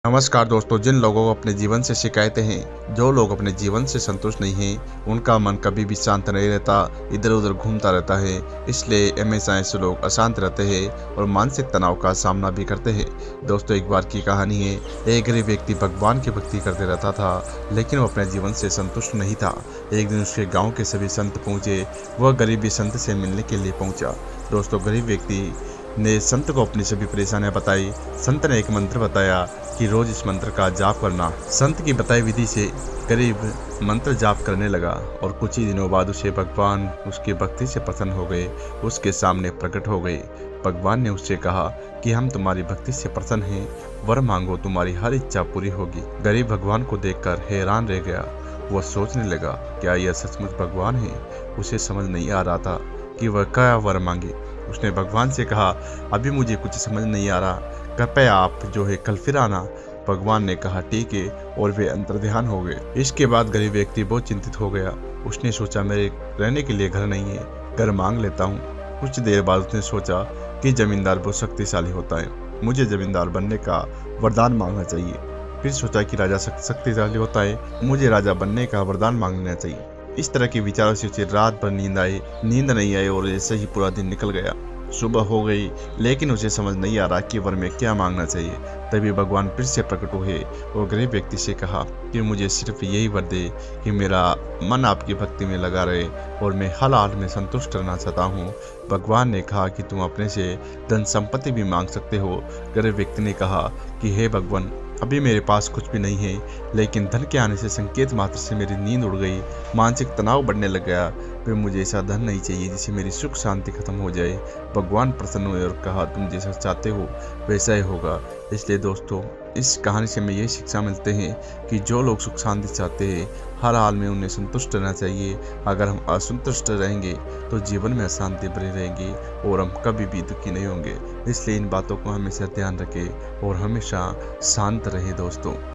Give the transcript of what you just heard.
नमस्कार दोस्तों, जिन लोगों को अपने जीवन से शिकायतें हैं, जो लोग अपने जीवन से संतुष्ट नहीं हैं, उनका मन कभी भी शांत नहीं रहता, इधर उधर घूमता रहता है। इसलिए हमेशा ऐसे लोग अशांत रहते हैं और मानसिक तनाव का सामना भी करते हैं। दोस्तों, एक बार की कहानी है। एक गरीब व्यक्ति भगवान की भक्ति करते रहता था, लेकिन वो अपने जीवन से संतुष्ट नहीं था। एक दिन उसके गाँव के सभी संत पहुँचे। वह गरीब भी संत से मिलने के लिए पहुँचा। दोस्तों, गरीब व्यक्ति ने संत को अपनी सभी परेशानियां बताई। संत ने एक मंत्र बताया कि रोज इस मंत्र का जाप करना। संत की बताई विधि से गरीब मंत्र जाप करने लगा और कुछ ही दिनों बाद उसे भगवान उसकी भक्ति से प्रसन्न हो गए, उसके सामने प्रकट हो गए। भगवान ने उससे कहा कि हम तुम्हारी भक्ति से प्रसन्न हैं, वर मांगो, तुम्हारी हर इच्छा पूरी होगी। गरीब भगवान को देखकर हैरान रह गया। वह सोचने लगा, क्या यह सचमुच भगवान है? उसे समझ नहीं आ रहा था कि वह क्या वर मांगे। उसने भगवान से कहा, अभी मुझे कुछ समझ नहीं आ रहा, कृपया आप जो है कल फिर आना। भगवान ने कहा, ठीक है, और वे अंतर्ध्यान हो गए। इसके बाद गरीब व्यक्ति बहुत चिंतित हो गया। उसने सोचा, मेरे रहने के लिए घर नहीं है, घर मांग लेता हूँ। कुछ देर बाद उसने सोचा कि जमींदार बहुत शक्तिशाली होता है, मुझे जमींदार बनने का वरदान मांगना चाहिए। फिर सोचा कि राजा शक्तिशाली होता है, मुझे राजा बनने का वरदान मांगना चाहिए। इस तरह के विचारों से उसे रात भर नींद नहीं आई और ऐसे ही पूरा दिन निकल गया। सुबह हो गई, लेकिन उसे समझ नहीं आ रहा कि वर में क्या मांगना चाहिए। तभी भगवान फिर से प्रकट हुए और गरीब व्यक्ति से कहा कि मुझे सिर्फ यही वर दे कि मेरा मन आपकी भक्ति में लगा रहे और मैं हर हाल में संतुष्ट रहना चाहता हूँ। भगवान ने कहा कि तुम अपने से धन संपत्ति भी मांग सकते हो। गरीब व्यक्ति ने कहा कि हे भगवान, अभी मेरे पास कुछ भी नहीं है, लेकिन धन के आने से संकेत मात्र से मेरी नींद उड़ गई, मानसिक तनाव बढ़ने लग गया। फिर मुझे ऐसा धन नहीं चाहिए जिससे मेरी सुख शांति खत्म हो जाए। भगवान प्रसन्न हुए और कहा, तुम जैसा चाहते हो वैसा ही होगा। इसलिए दोस्तों, इस कहानी से हमें यही शिक्षा मिलते हैं कि जो लोग सुख शांति चाहते हैं, हर हाल में उन्हें संतुष्ट रहना चाहिए। अगर हम असंतुष्ट रहेंगे तो जीवन में अशांति बनी रहेगी और हम कभी भी दुखी नहीं होंगे। इसलिए इन बातों को हमेशा ध्यान रखें और हमेशा शांत रहे दोस्तों।